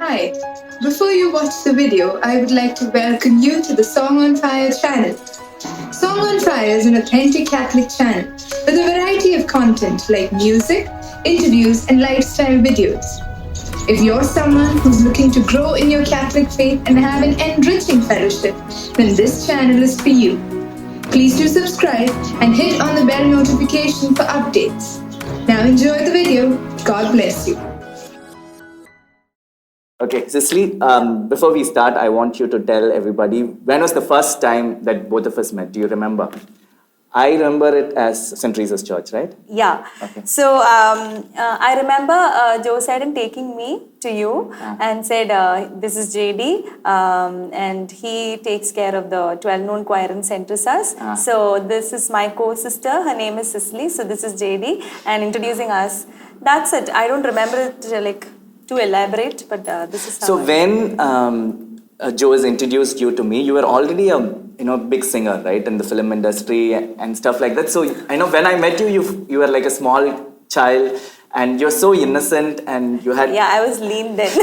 Hi, before you watch the video, I would like to welcome you to the Song on Fire channel. Song on Fire is an authentic Catholic channel with a variety of content like music, interviews, and lifestyle videos. If you're someone who's looking to grow in your Catholic faith and have an enriching fellowship, then this channel is for you. Please do subscribe and hit on the bell notification for updates. Now enjoy the video. God bless you. Okay, Cicely, before we start, I want you to tell everybody, when was the first time that both of us met? Do you remember? I remember it as St. Teresa's Church, right? Yeah. Okay. So I remember Joe Sadin taking me to you and said, this is JD, and he takes care of the 12 noon choir in St. Teresa's. So this is my co-sister, her name is Cicely, so this is JD, and introducing us. That's it. I don't remember it to elaborate, but this is how So when Joe has introduced you to me, you were already a big singer, right, in the film industry and stuff like that. So I know when I met you, you were like a small child and you're so innocent and you had... Yeah, I was lean then.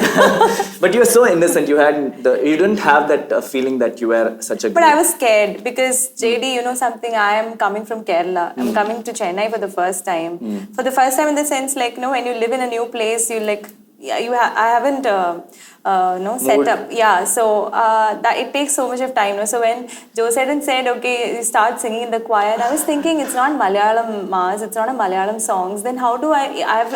But you were so innocent, you didn't have that feeling that you were such a... But I was scared because JD, you know something, I am coming from Kerala. I'm coming to Chennai for the first time. For the first time in the sense when you live in a new place, I haven't set up. Yeah, so that it takes so much of time. So when Joe said, okay, you start singing in the choir, I was thinking it's not Malayalam mass, it's not a Malayalam songs. Then how do I've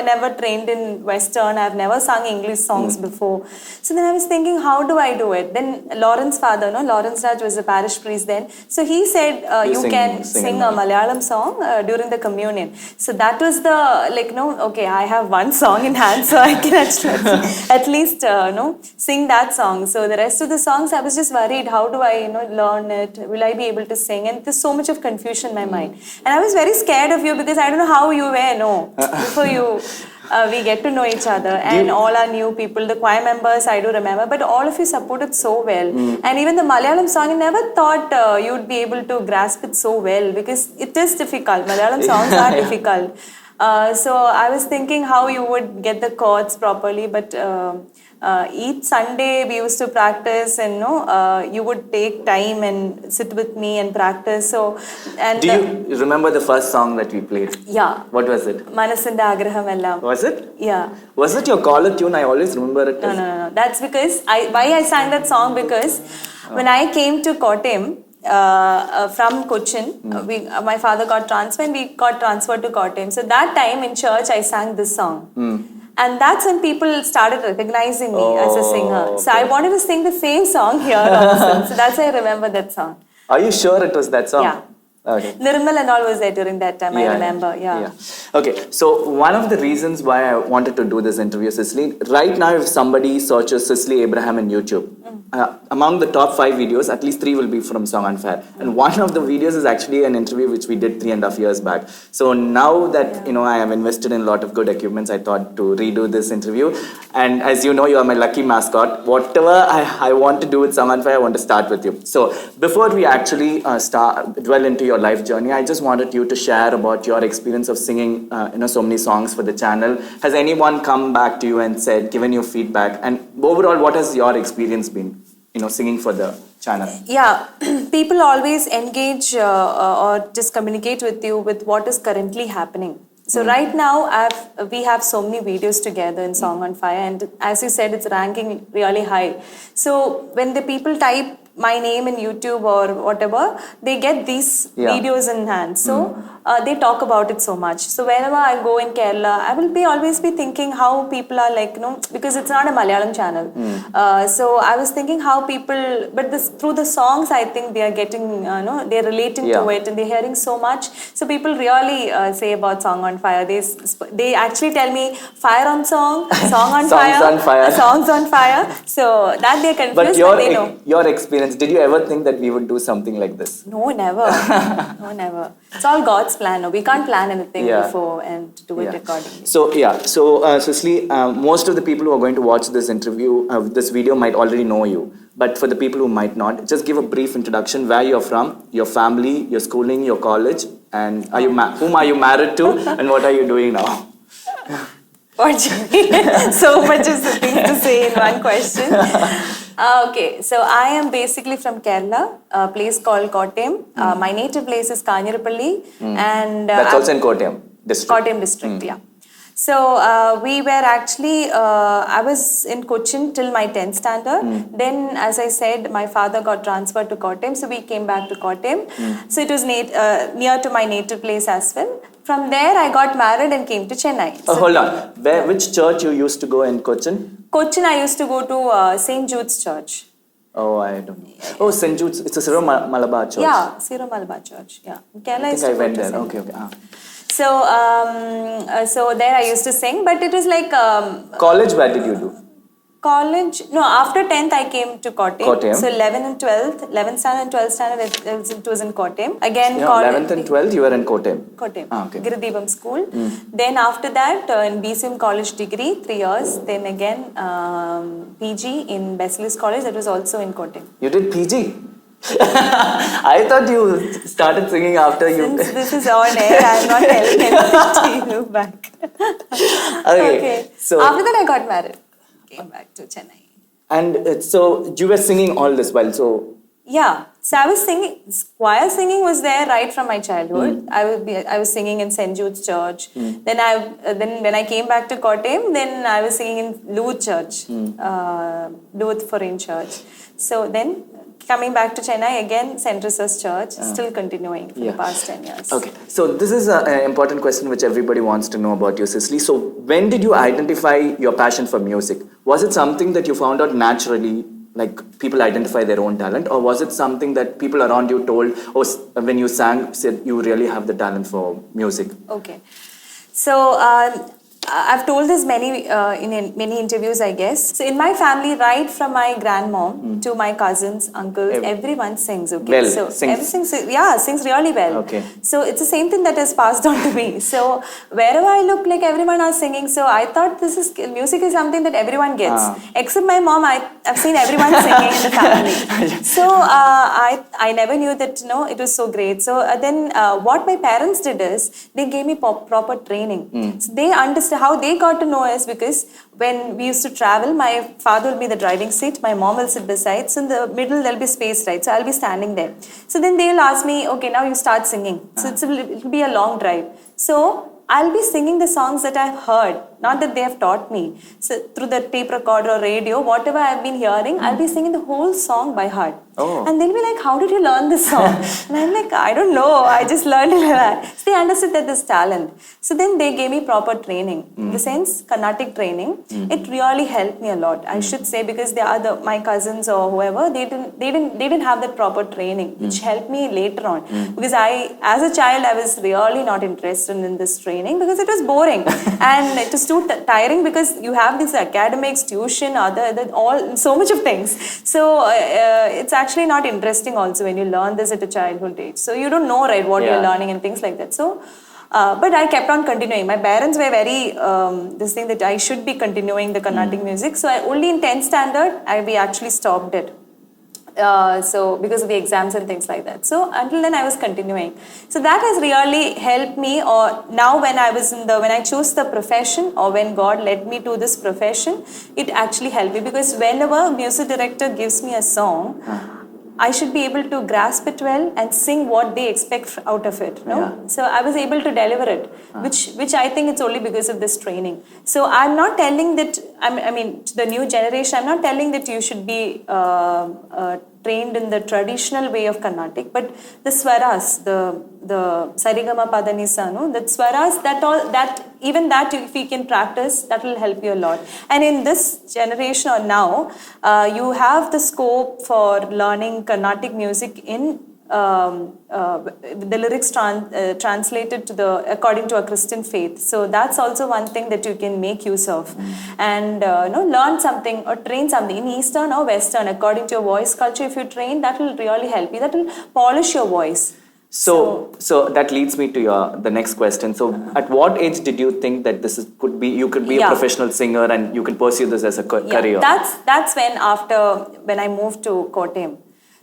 never trained in Western, I've never sung English songs before. So then I was thinking, how do I do it? Then Lawrence's father, Lawrence Raj was a parish priest then. So he said, you can sing a Malayalam song during the communion. So that was okay, I have one song in hand, so I can at least sing that song. So the rest of the songs, I was just worried, how do I learn it? Will I be able to sing? And there's so much of confusion in my mind. And I was very scared of you because I don't know how you were, before you... we get to know each other and all our new people, the choir members I do remember, but all of you supported so well. And even the Malayalam song, I never thought you'd be able to grasp it so well because it is difficult. Malayalam songs are difficult. So I was thinking how you would get the chords properly, but each Sunday we used to practice and you would take time and sit with me and practice. So, and do you remember the first song that we played? Yeah. What was it? Manasinde Agraham Ellam. Was it? Yeah. Was it your caller tune? I always remember it. No. That's because why I sang that song because when I came to Kottayam, from Cochin, my father got transferred and we got transferred to Kottayam. So that time in church I sang this song. And that's when people started recognizing me as a singer. Okay. So I wanted to sing the same song here also. So that's why I remember that song. Are you sure it was that song? Yeah. Okay. Nirmal and all was there during that time, I remember. Yeah. Okay, so one of the reasons why I wanted to do this interview, Cicely, right now if somebody searches Cicely Abraham in YouTube, among the top 5 videos, at least 3 will be from Song on Fire. And one of the videos is actually an interview which we did 3.5 years back. So now that, I am invested in a lot of good equipments, I thought to redo this interview. And as you know, you are my lucky mascot. Whatever I want to do with Song on Fire, I want to start with you. So before we actually dwell into your life journey, I just wanted you to share about your experience of singing so many songs for the channel. Has anyone come back to you and said, given you feedback, and overall what has your experience been singing for the channel? Yeah, people always engage or just communicate with you with what is currently happening. So right now we have so many videos together in Song on Fire, and as you said, it's ranking really high. So when the people type my name in YouTube or whatever, they get these videos in hand. So they talk about it so much. So whenever I go in Kerala, I will always be thinking how people are because it's not a Malayalam channel. So I was thinking how people, but through the songs, I think they are getting, they're relating to it and they're hearing so much. So people really say about Song on Fire. They actually tell me fire on song, song on fire, songs on fire. So that they're confused, but they know. Your experience, did you ever think that we would do something like this? No, never. No, never. It's all God's plan. No, we can't plan anything before and do it accordingly. So, Cicely, most of the people who are going to watch this interview, this video might already know you. But for the people who might not, just give a brief introduction, where you're from, your family, your schooling, your college, and whom are you married to, and what are you doing now? What so much of things to say in one question. Okay, so I am basically from Kerala, a place called Kottayam. My native place is Kanirapalli, and That's also in Kottayam district. Kottayam district, yeah. So we were actually, I was in Cochin till my 10th standard. Then, as I said, my father got transferred to Kottayam, so we came back to Kottayam. So it was near to my native place as well. From there, I got married and came to Chennai. So Hold on. Which church you used to go in Cochin? Cochin, I used to go to St. Jude's Church. Oh, I don't know. Oh, St. Jude's. It's a Syro Malabar church. Yeah, Syro Malabar Church. Yeah, Kerala I used think I to go went to there. St. Okay, okay. So, so there I used to sing, but it was like College, where did you do? college. No, after 10th I came to Kottayam. Kottayam. So 11th and 12th, 11th standard and 12th standard, it was in Kottayam. Again, Yeah, college. 11th and 12th, you were in Kottayam. Kottayam. Okay. Giridibam school. Then after that, in BCM college degree, 3 years. Then again, PG in Basilisk College, that was also in Kottayam. You did PG? I thought you started singing after you. Since this is on air, I'm not telling anything to you back. Okay. So, after that, I got married. Came back to Chennai. and so you were singing all this while. So, Yeah, so I was singing. Choir singing was there right from my childhood. I was singing in St. Jude's Church. Then when I came back to Kottayam, then I was singing in Lourdes Church, Lourdes Foreign Church. So then coming back to Chennai again, St. Teresa's Church, still continuing for the past 10 years. okay. So this is an important question which everybody wants to know about you, Cicely. So when did you identify your passion for music? Was it something that you found out naturally? Like people identify their own talent, or was it something that people around you told, or when you sang, said you really have the talent for music? Okay. So I've told this in many interviews, I guess. So in my family, right from my grandmom to my cousins, uncles, everyone sings. Okay. Well, so sings. everything sings really well. Okay. So it's the same thing that is passed on to me. So wherever I look, like everyone are singing. So I thought music is something that everyone gets, except my mom. I've seen everyone singing in the family. So I never knew that it was so great. So then what my parents did is they gave me proper training. So they understood how they got to know is because when we used to travel, my father will be the driving seat, my mom will sit beside. So in the middle there'll be space, right? So I'll be standing there. So then they'll ask me, okay, now you start singing. So it'll be a long drive. So I'll be singing the songs that I've heard, not that they have taught me. So through the tape recorder or radio, whatever I've been hearing, I'll be singing the whole song by heart. Oh. And they'll be like, how did you learn this song? And I'm like, I don't know, I just learned it like that. So they understood that there's talent. So then they gave me proper training. In the sense, Carnatic training, it really helped me a lot. I should say, because they are my cousins or whoever, they didn't have that proper training, which helped me later on. Because as a child, I was really not interested in this training because it was boring. And it was too tiring because you have these academics, tuition, so much of things. So it's actually not interesting also when you learn this at a childhood age. So you don't know, right, what you're learning and things like that. So, but I kept on continuing. My parents were very, this thing that I should be continuing the Carnatic music. So only in 10th standard, we actually stopped it. So because of the exams and things like that. So until then I was continuing. So that has really helped me. Or now when I chose the profession, or when God led me to this profession, it actually helped me, because whenever a music director gives me a song, I should be able to grasp it well and sing what they expect out of it. So I was able to deliver it, which I think it's only because of this training. So I'm not telling that, I mean, to the new generation, I'm not telling that you should be trained in the traditional way of Carnatic, but the swaras, the Sarigama Padanisa, that swaras, even that if you can practice, that will help you a lot. And in this generation or now, you have the scope for learning Carnatic music in the lyrics translated according to a Christian faith. So that's also one thing that you can make use of, and learn something or train something in Eastern or Western according to your voice culture. If you train, that will really help you. That will polish your voice. So that leads me to the next question. So at what age did you think that you could be a professional singer and you could pursue this as a career? That's when I moved to Kottayam.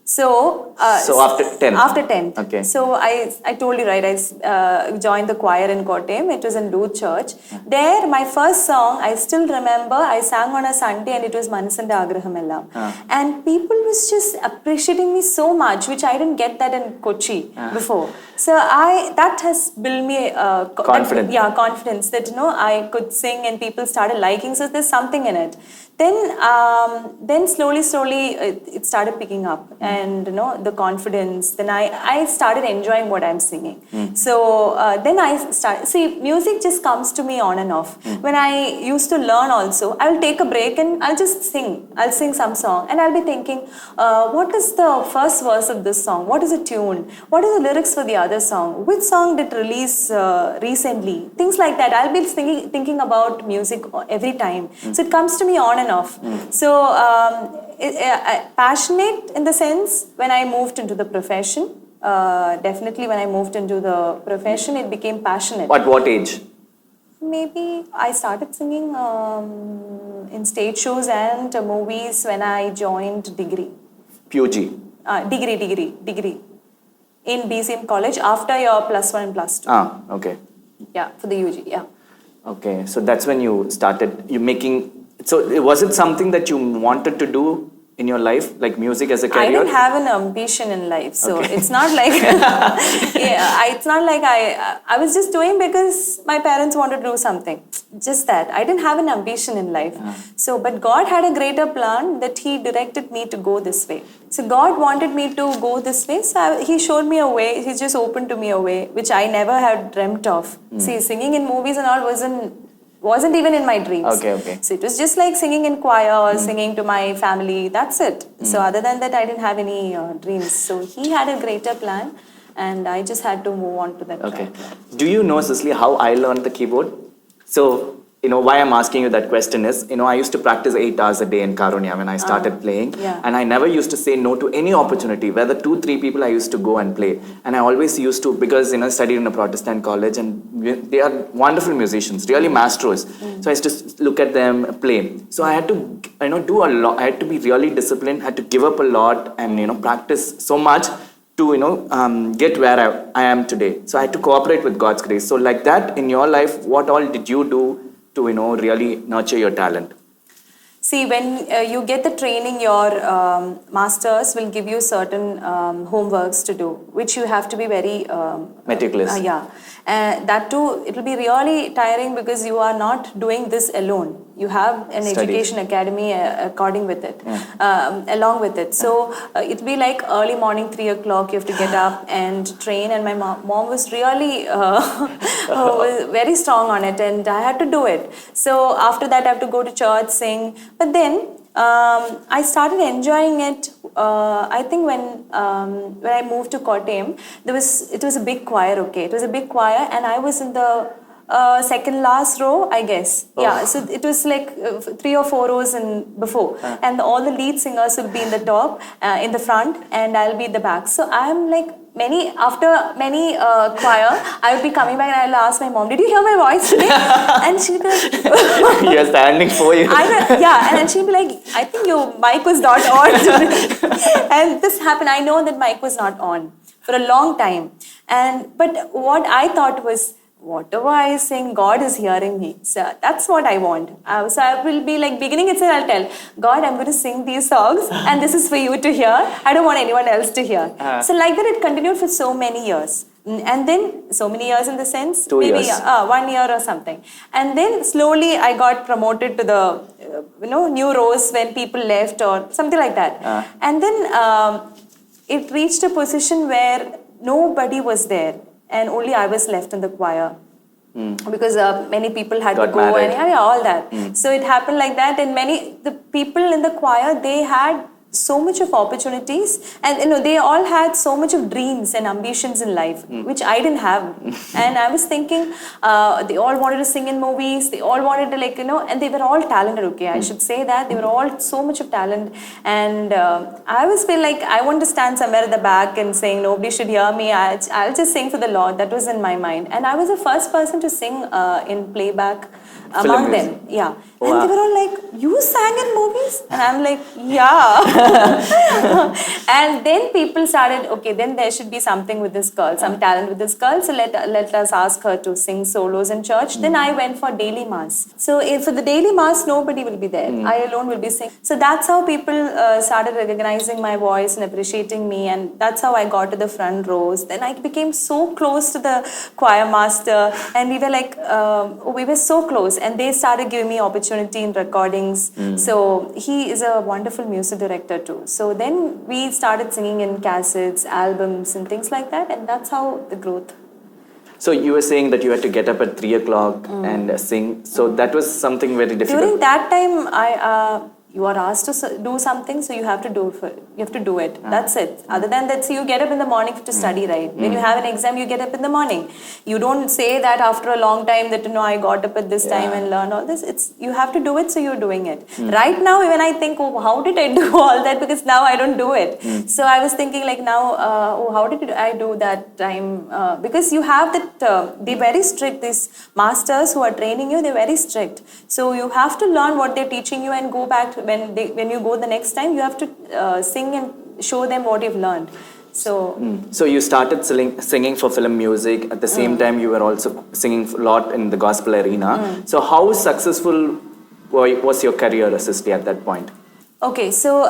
So, So after 10th? After 10th. Okay. So I told you, right, I joined the choir in Kottayam. It was in Luth Church. There, my first song, I still remember, I sang on a Sunday and it was Manasante Agraham Ellam. And people was just appreciating me so much, which I didn't get that in Kochi before. So that has built me Confidence. confidence that, I could sing and people started liking. So there's something in it. Then slowly it started picking up, and the confidence. Then I started enjoying what I'm singing. So then I started. See, music just comes to me on and off. When I used to learn, also I'll take a break and I'll just sing. I'll sing some song, and I'll be thinking, what is the first verse of this song? What is the tune? What are the lyrics for the other song? Which song did release recently? Things like that. I'll be thinking about music every time. So it comes to me on and off. So passionate in the sense when I moved into the profession. Definitely when I moved into the profession, it became passionate. At what age? Maybe I started singing in stage shows and movies when I joined degree. PUG? Degree. In BCM college after your +1 and +2. Okay. Yeah, for the UG, yeah. Okay, so that's when you started, so was it something that you wanted to do in your life, like music as a career? I didn't have an ambition in life, so it's not like it's not like I was just doing because my parents wanted to do something. Just that. I didn't have an ambition in life. So, but God had a greater plan that He directed me to go this way. So God wanted me to go this way. So He showed me a way. He just opened to me a way which I never had dreamt of. See, singing in movies and all wasn't even in my dreams. Okay. So it was just like singing in choir or singing to my family. That's it. So other than that, I didn't have any dreams. So He had a greater plan, and I just had to move on to that. Okay. track. Do you know, Cicely, how I learned the keyboard? So, why I'm asking you that question is, I used to practice 8 hours a day in Karunya when I started playing. Yeah. And I never used to say no to any opportunity. Whether 2-3 people, I used to go and play. And I always used to, because, I studied in a Protestant college and they are wonderful musicians, really maestros. So I used to look at them play. So I had to, do a lot. I had to be really disciplined, had to give up a lot and, practice so much to get where I am today. So I had to cooperate with God's grace. So like that, in your life, what all did you do to really nurture your talent? See, when you get the training, your masters will give you certain homeworks to do, which you have to be very meticulous. That too, it will be really tiring because you are not doing this alone. You have an education academy along with it. So it'll be like early morning, 3 o'clock, you have to get up and train. And my mom was really was very strong on it, and I had to do it. So after that, I have to go to church, sing. But then I started enjoying it. I think when I moved to Kottayam, it was a big choir. Okay, it was a big choir, and I was in the second last row, I guess. Yeah, so it was like 3 or 4 rows before, and all the lead singers will be in the top, in the front, and I'll be in the back. So I'm like after many choir, I would be coming back and I'll ask my mom, "Did you hear my voice today?" And she'll be like, "You're standing for you." And then she'll be like, "I think your mic was not on." And this happened. I know that mic was not on for a long time, but what I thought was, whatever I sing, God is hearing me. So that's what I want. So I will be like, beginning itself, I'll tell God, I'm going to sing these songs and this is for you to hear. I don't want anyone else to hear. So like that, it continued for so many years. And then, so many years in the sense, 2 maybe years. 1 year or something. And then slowly I got promoted to the, new rows when people left or something like that. And then it reached a position where nobody was there. And only I was left in the choir because many people had to go married. and all that. So it happened like that, and the people in the choir, they had so much of opportunities, and they all had so much of dreams and ambitions in life, which I didn't have. And I was thinking, they all wanted to sing in movies, they all wanted to and they were all talented. Okay, I should say that they were all so much of talent, and I always feel like I want to stand somewhere at the back and saying nobody should hear me. I'll just sing for the Lord. That was in my mind, and I was the first person to sing in playback among them. Yeah. And Wow. they were all like, you sang in movies? And I'm like, yeah. And then people started, okay, then there should be something with this girl, some talent with this girl. So let us ask her to sing solos in church. Then I went for daily mass. So if for the daily mass, nobody will be there. I alone will be singing. So that's how people started recognizing my voice and appreciating me. And that's how I got to the front rows. Then I became so close to the choir master. And we were like, we were so close. And they started giving me opportunity in recordings. So he is a wonderful music director too. So then we started singing in cassettes, albums, and things like that. And that's how the growth. So you were saying that you had to get up at 3 o'clock and sing. So that was something very difficult. During that time, you are asked to do something, so you have to do it. That's it. Other than that, so you get up in the morning to study, right? When you have an exam, you get up in the morning. You don't say that after a long time that, I got up at this time and learned all this. It's you have to do it, so you're doing it. Right now, when I think, how did I do all that? Because now I don't do it. So I was thinking like now, how did I do that time? Because you have that, they're very strict. These masters who are training you, they're very strict. So you have to learn what they're teaching you and go back to when you go the next time, you have to sing and show them what you've learned. So, So you started singing for film music. At the same time, you were also singing a lot in the gospel arena. So how successful was your career, Cicely, at that point? okay, so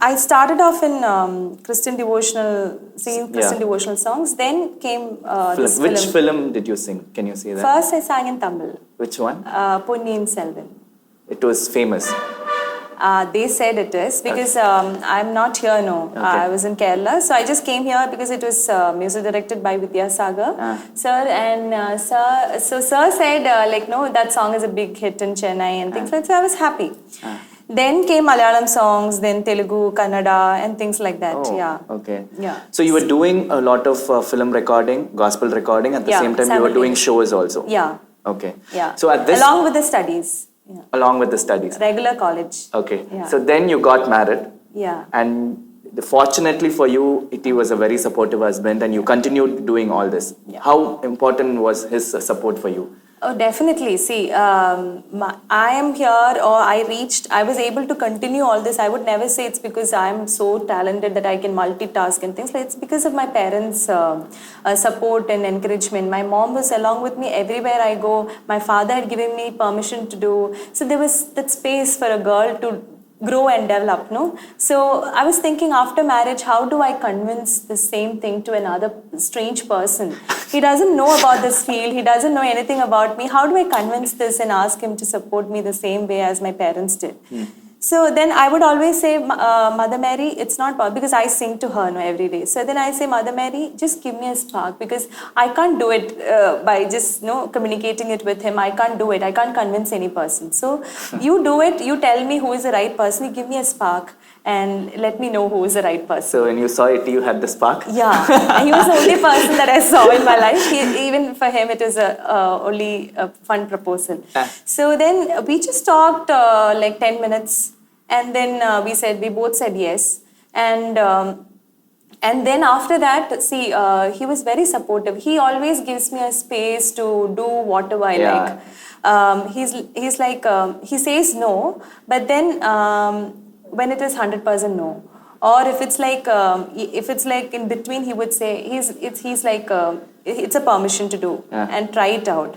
I started off in Christian devotional, singing Christian devotional songs. Then came this Which film. film did you sing? Can you say that? First, I sang in Tamil, Which one? Ponniyin Selvan. It was famous. They said it is because I'm not here, no. I was in Kerala. So I just came here because it was music directed by Vidya Sagar, sir. And sir said, no, that song is a big hit in Chennai and things like that. So I was happy. Then came Malayalam songs, then Telugu, Kannada, and things like that. Okay. Yeah. So you were doing a lot of film recording, gospel recording. At the same time, you were doing shows also. Yeah. Okay. Yeah. So at this, along with the studies. Yeah. along with the studies. Regular college. Okay. Yeah. So then you got married. Yeah. And fortunately for you, he was a very supportive husband, and you continued doing all this. Yeah. How important was his support for you? Oh, definitely. See, I am here, or I was able to continue all this. I would never say it's because I'm so talented that I can multitask and things like that. It's because of my parents' support and encouragement. My mom was along with me everywhere I go. My father had given me permission to do. So there was that space for a girl to grow and develop, no? So I was thinking after marriage, how do I convince the same thing to another strange person? He doesn't know about this field. He doesn't know anything about me. How do I convince this and ask him to support me the same way as my parents did? So then I would always say, Mother Mary, it's not possible, because I sing to her every day. So then I say, Mother Mary, just give me a spark, because I can't do it by just communicating it with him. I can't do it. I can't convince any person. So you do it. You tell me who is the right person. You give me a spark and let me know who is the right person. So when you saw it, you had the spark? Yeah, and he was the only person that I saw in my life. Even for him, it was only a fun proposal. So then we just talked like 10 minutes, and then we both said yes. And then after that, see, he was very supportive. He always gives me a space to do whatever I like. He's like, he says no, but then when it is 100% no. Or if it's like in between, he would say he's like it's a permission to do and try it out.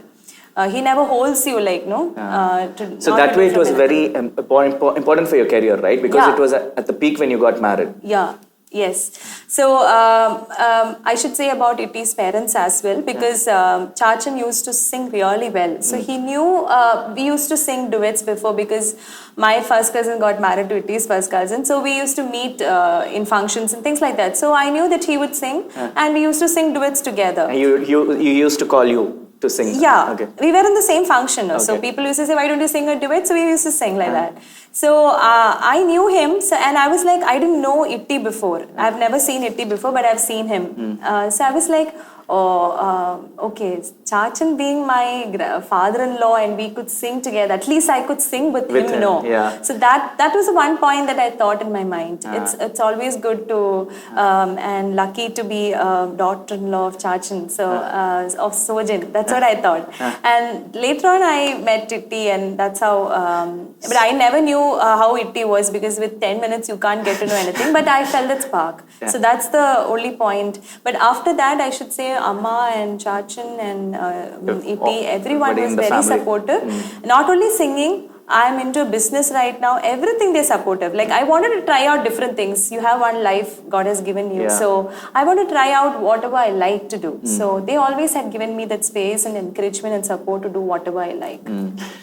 He never holds you So that way it was very important for your career, right? Because it was at the peak when you got married. Yeah. Yes. So I should say about Itti's parents as well, because Chachan used to sing really well. So he knew we used to sing duets before, because my first cousin got married to Itti's first cousin. So we used to meet in functions and things like that. So I knew that he would sing, and we used to sing duets together. And you used to call you to sing? Yeah. Okay. We were in the same function. So people used to say, why don't you sing a duet? So we used to sing like that. So I knew him, and I was like, I didn't know Itti before. I've never seen Itti before, but I've seen him. So I was like, okay, Chachan being my father-in-law and we could sing together. At least I could sing with him. No. Yeah. So that was the one point that I thought in my mind. It's always good to and lucky to be a daughter-in-law of Chachan. So of Sojin. That's what I thought. And later on I met Itti and that's how. But I never knew how Itti was because with 10 minutes you can't get to know anything. But I felt that spark. Yeah. So that's the only point. But after that, I should say Amma and Chachan and Itti, everyone everybody was in the very family. supportive. Not only singing, I'm into business right now. Everything they're supportive. Like I wanted to try out different things. You have one life God has given you. Yeah. So I want to try out whatever I like to do. So they always have given me that space and encouragement and support to do whatever I like.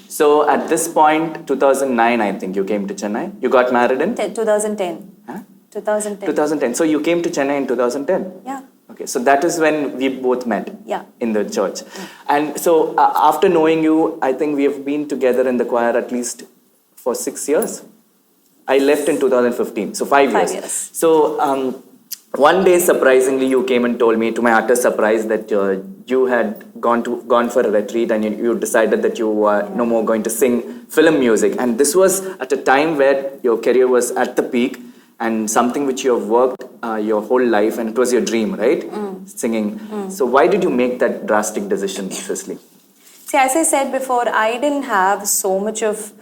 So at this point, 2009, I think you came to Chennai. You got married in 2010. Huh? 2010. 2010. So you came to Chennai in 2010. Yeah. Okay, so that is when we both met Yeah. in the church. And so after knowing you, I think we have been together in the choir at least for 6 years. I left in 2015, so 5 years. 5 years. So one day, surprisingly, you came and told me, to my utter surprise, that you had gone for a retreat and you decided that you were no more going to sing film music. And this was at a time where your career was at the peak and something which you have worked your whole life, and it was your dream, right? Singing. So why did you make that drastic decision, Cicely? See, as I said before, I didn't have so much of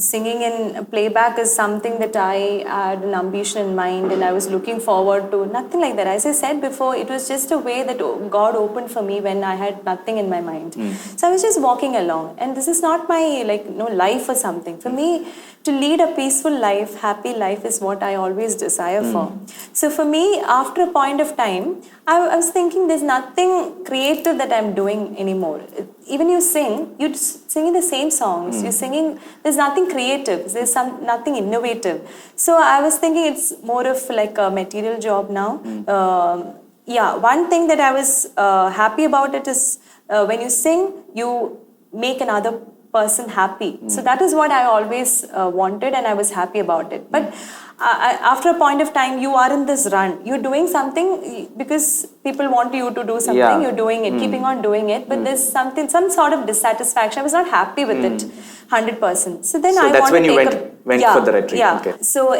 singing in playback is something that I had an ambition in mind and I was looking forward to. Nothing like that. As I said before, it was just a way that God opened for me when I had nothing in my mind. So I was just walking along, and this is not my life or something. For me, to lead a peaceful life, happy life is what I always desire for. So for me, after a point of time, I was thinking there's nothing creative that I'm doing anymore. Even you sing, you're singing the same songs. You're singing, there's nothing creative. There's nothing innovative. So I was thinking it's more of like a material job now. One thing that I was happy about it is when you sing, you make another person happy. So that is what I always wanted, and I was happy about it. But after a point of time, you are in this run. You're doing something because people want you to do something. Yeah. You're doing it, keeping on doing it. But there's some sort of dissatisfaction. I was not happy with it 100%. So then I that's wanted when you to went for the retreat. Yeah. Okay. So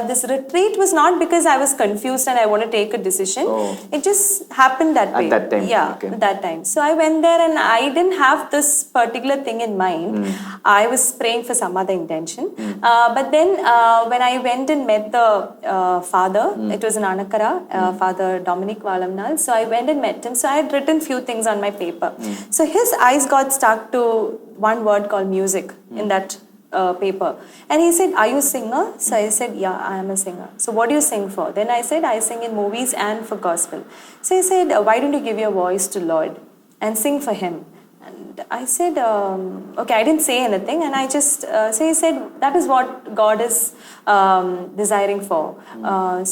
this retreat was not because I was confused and I want to take a decision. Oh. It just happened that way. At that time. Yeah, Okay. at that time. So I went there and I didn't have this particular thing in mind. I was praying for some other intention. But then when I went and met the father, it was in Anakara, Father Dominic Valamnal. So I went and met him. So I had written few things on my paper. So his eyes got stuck to one word called music in that paper. And he said, "Are you a singer?" So I said, "Yeah, I am a singer." "So what do you sing for?" Then I said, "I sing in movies and for gospel." So he said, "Why don't you give your voice to Lord and sing for him?" And I said, okay, I didn't say anything. And I just, so he said, that is what God is desiring for.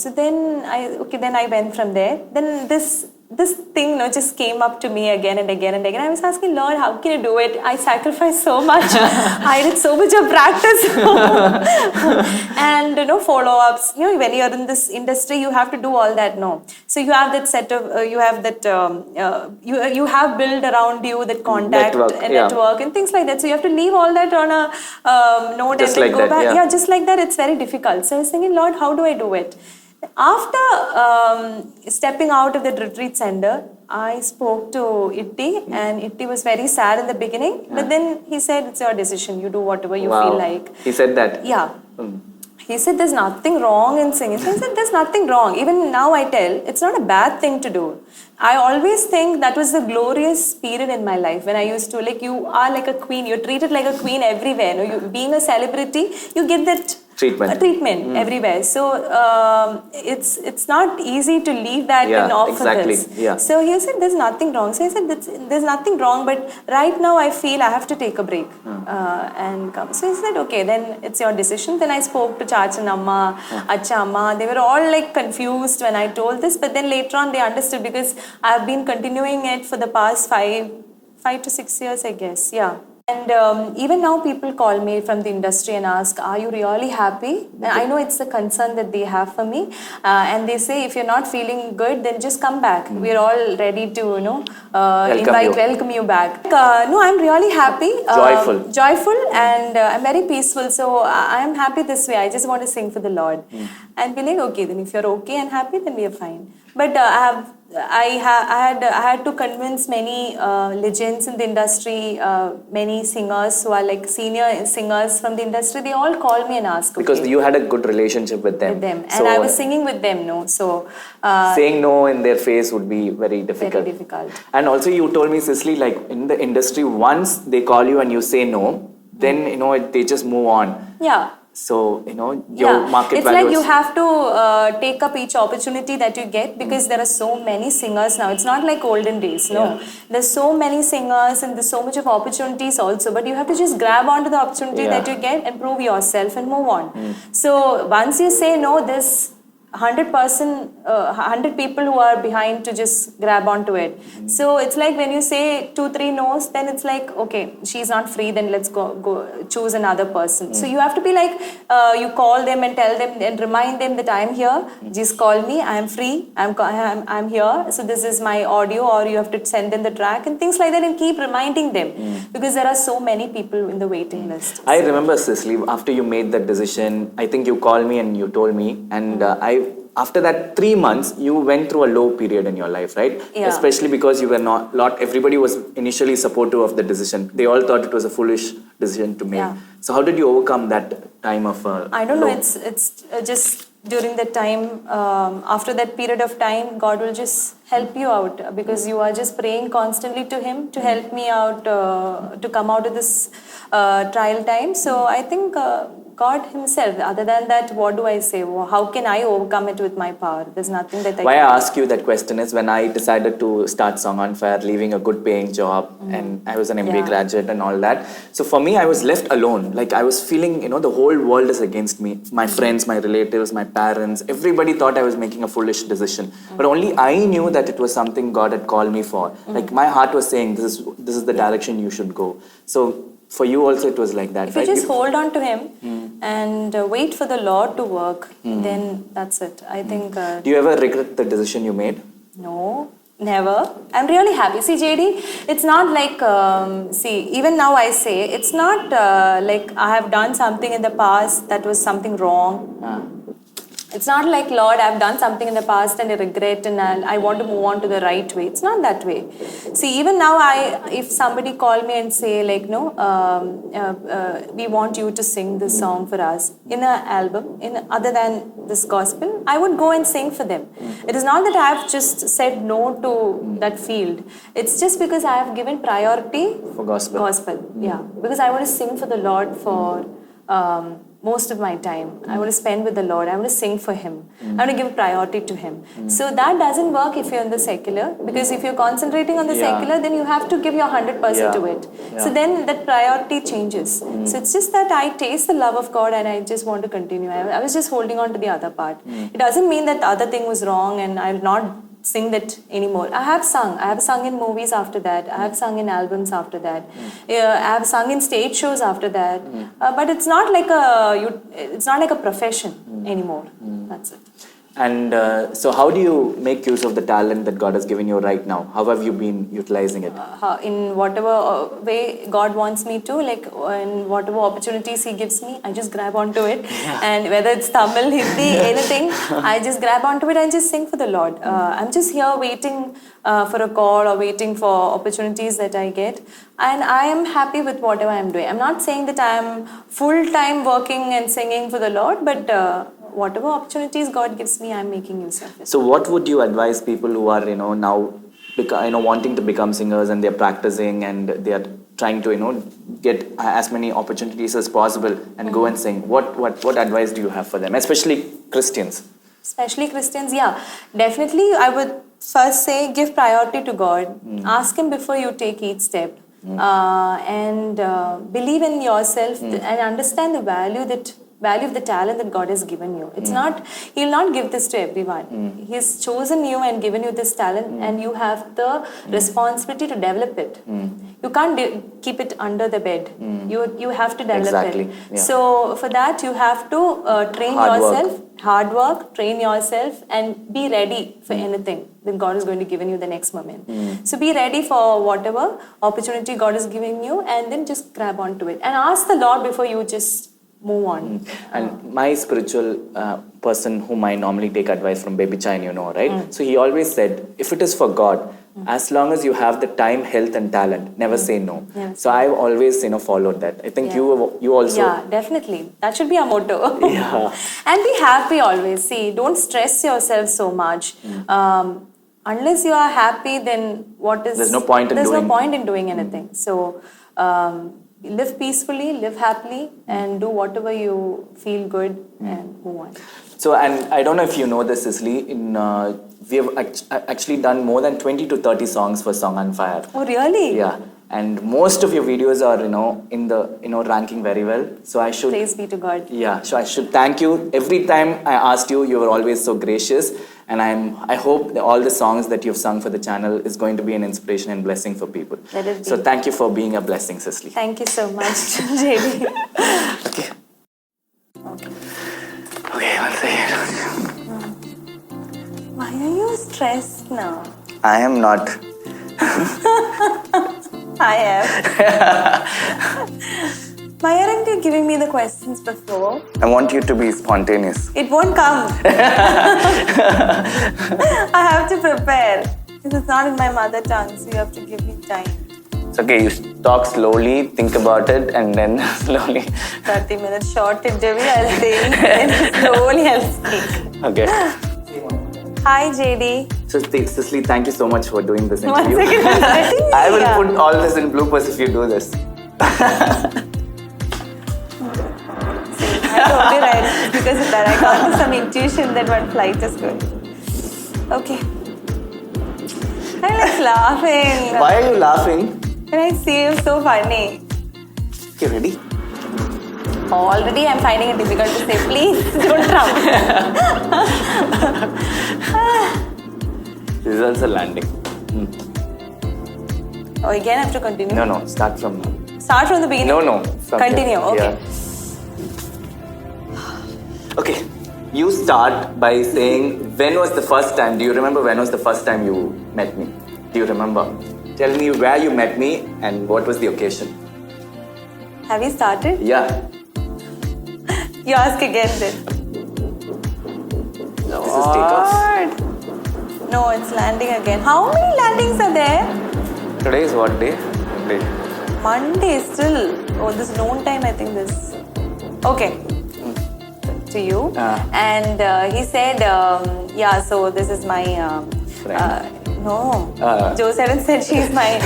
So then I went from there. Then this thing just came up to me again and again and again. I was asking, Lord, how can you do it? I sacrificed so much. I did so much of practice. And, follow-ups. When you're in this industry, you have to do all that, no. So you have that set of, you have that, you have built around you that contact and network and things like that. So you have to leave all that on a note just and like go that, back. yeah. Just like that, it's very difficult. So I was thinking, Lord, how do I do it? After stepping out of the retreat center, I spoke to Itti, and Itti was very sad in the beginning. But then he said, "It's your decision. You do whatever you feel like." He said that? Yeah. He said, "There's nothing wrong in singing." So I said, "There's nothing wrong." Even now I tell, it's not a bad thing to do. I always think that was the glorious period in my life when I used to, you are like a queen. You're treated like a queen everywhere. Being a celebrity, you get that treatment everywhere. So it's not easy to leave that and off for this. Yeah. So he said, "There's nothing wrong." So I said, "There's nothing wrong, but right now I feel I have to take a break and come." So he said, "Okay, then it's your decision." Then I spoke to Chachan Amma, Acha Amma. They were all confused when I told this, but then later on they understood because I've been continuing it for the past 5 to 6 years, I guess. Yeah. And even now, people call me from the industry and ask, "Are you really happy?" And I know it's a concern that they have for me, and they say, "If you're not feeling good, then just come back. We're all ready to, welcome you back." No, I'm really happy, joyful, and I'm very peaceful. So I'm happy this way. I just want to sing for the Lord, and be like, okay, then if you're okay and happy, then we are fine. But I had to convince many legends in the industry, many singers who are like senior singers from the industry. They all call me and ask. Because you had a good relationship with them. And I was singing with them, no. So saying no in their face would be very difficult. Very difficult. And also, you told me, Cicely, like in the industry, once they call you and you say no, then they just move on. Yeah. So, your market it's value like you have to take up each opportunity that you get, because there are so many singers now. It's not like olden days, no. Yeah. There's so many singers and there's so much of opportunities also, but you have to just grab onto the opportunity that you get and prove yourself and move on. So once you say no, this 100 people who are behind to just grab onto it. So it's like when you say 2-3 no's, then it's like, okay, she's not free, then let's go choose another person. So you have to be like, you call them and tell them and remind them that I'm here, just call me, I'm free, I'm here, so this is my audio, or you have to send them the track and things like that, and keep reminding them, because there are so many people in the waiting list. I remember, Cicely, after you made that decision, I think you called me and you told me, and after that 3 months, you went through a low period in your life, right? Yeah. Especially because you were not everybody was initially supportive of the decision. They all thought it was a foolish decision to make. Yeah. So how did you overcome that time of I don't know, it's just during that time, after that period of time, God will just help you out, because you are just praying constantly to Him to help me out, to come out of this trial time. So I think God Himself, other than that, what do I say? How can I overcome it with my power? There's nothing that I Why can I ask you that question is when I decided to start Song on Fire, leaving a good paying job, and I was an MBA graduate and all that. So for me, I was left alone. Like I was feeling, the whole world is against me. My friends, my relatives, my parents, everybody thought I was making a foolish decision. But only I knew that it was something God had called me for. Like my heart was saying, this is the direction you should go. So for you also it was like that, if right? you just hold on to Him and wait for the Lord to work, then that's it. I think... do you ever regret the decision you made? No, never. I'm really happy. See, JD, it's not like, even now I say, it's not like I have done something in the past that was something wrong. It's not like, Lord, I've done something in the past and I regret and I want to move on to the right way. It's not that way. See, even now, if somebody call me and say like, no, we want you to sing this song for us in an album, other than this gospel, I would go and sing for them. It is not that I have just said no to that field. It's just because I have given priority for gospel. Yeah. Because I want to sing for the Lord for... most of my time. I want to spend with the Lord. I want to sing for Him. I want to give priority to Him. So that doesn't work if you're in the secular, because if you're concentrating on the secular, then you have to give your 100% to it. So then that priority changes. So it's just that I taste the love of God and I just want to continue. I was just holding on to the other part. It doesn't mean that the other thing was wrong and I'll not sing that anymore. I have sung in movies after that. I have sung in albums after that. I have sung in stage shows after that. But it's not like a profession anymore. That's it. And so how do you make use of the talent that God has given you right now? How have you been utilizing it? In whatever way God wants me to, like in whatever opportunities He gives me, I just grab onto it. And whether it's Tamil, Hindi, anything, I just grab onto it and just sing for the Lord. I'm just here waiting for a call or waiting for opportunities that I get. And I am happy with whatever I'm doing. I'm not saying that I'm full-time working and singing for the Lord, but whatever opportunities God gives me, I'm making use of it. So what would you advise people who are, now, wanting to become singers and they're practicing and they are trying to, get as many opportunities as possible and go and sing? What advice do you have for them, especially Christians? Especially Christians, yeah. Definitely, I would first say give priority to God. Ask Him before you take each step. And believe in yourself and understand the value that value the talent that God has given you. It's not, He'll not give this to everyone. He's chosen you and given you this talent, and you have the responsibility to develop it. You can't keep it under the bed. You have to develop Exactly, it. yeah. So for that, you have to train Hard work. yourself. Hard work, train yourself, and be ready for anything that God is going to give you the next moment. So be ready for whatever opportunity God is giving you, and then just grab onto it and ask the Lord before you just move on. And my spiritual person whom I normally take advice from, Baby Chain, you know, right? So he always said, if it is for God, as long as you have the time, health and talent, never say no. Never So I've always, followed that. I think you also. Yeah, definitely. That should be our motto. Yeah. And be happy always. See, don't stress yourself so much. Unless you are happy, then what is... There's no point in there's doing- no point in doing anything. So, live peacefully, live happily, and do whatever you feel good and move on. So, and I don't know if you know this, Cicely, we have actually done more than 20 to 30 songs for Song on Fire. Oh, really? Yeah. And most of your videos are, in the, ranking very well. So I should... Praise be to God. Yeah, so I should thank you. Every time I asked you, you were always so gracious. And I hope that all the songs that you've sung for the channel is going to be an inspiration and blessing for people. Let it be. So thank you for being a blessing, Cicely. Thank you so much, JD. Okay. Okay, one second. Why are you stressed now? I am not. I am. Why aren't you giving me the questions before? I want you to be spontaneous. It won't come. I have to prepare. This is not in my mother tongue, so you have to give me time. It's okay, you talk slowly, think about it, and then slowly. 30 minutes short interview, I'll think, then slowly I'll speak. Okay. Hi, JD. So, Cicely, thank you so much for doing this 1 interview. second, I'm sweating. I will Yeah. put all this in bloopers if you do this. I told you right because of that. I got some intuition that one flight is good. Okay. I'm like laughing. Why are you laughing? When I see you, so funny. Okay, ready? Already I'm finding it difficult to say, please don't trump. This is also landing. Oh, again I have to continue? No, start from now. Start from the beginning? No. From Continue, here. okay. Yeah. Okay, you start by saying, when was the first time, do you remember when was the first time you met me? Do you remember? Tell me where you met me and what was the occasion. Have you started? Yeah. You ask again then. This is takeoff. Lord. No, it's landing again. How many landings are there? Today is what day? Monday. Monday still. Oh, this noon time, I think this. Okay. To you. And he said, yeah, so this is my... Friend. no. Joe Seven said she's my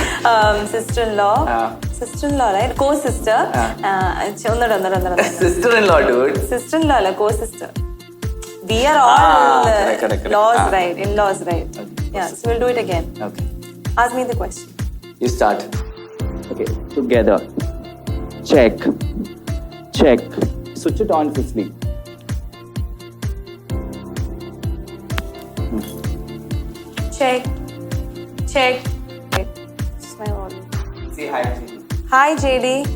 sister-in-law. Sister-in-law, right? Co-sister. Sister-in-law, dude. Sister-in-law, like co-sister. We are all correct. laws, right? In-laws, right? Okay. Yeah, so we'll do it again. Okay. Ask me the question. You start. Okay. Together. Check. Switch it on, Cicely. Check. This is my volume. Say hi, JD. Hi, JD.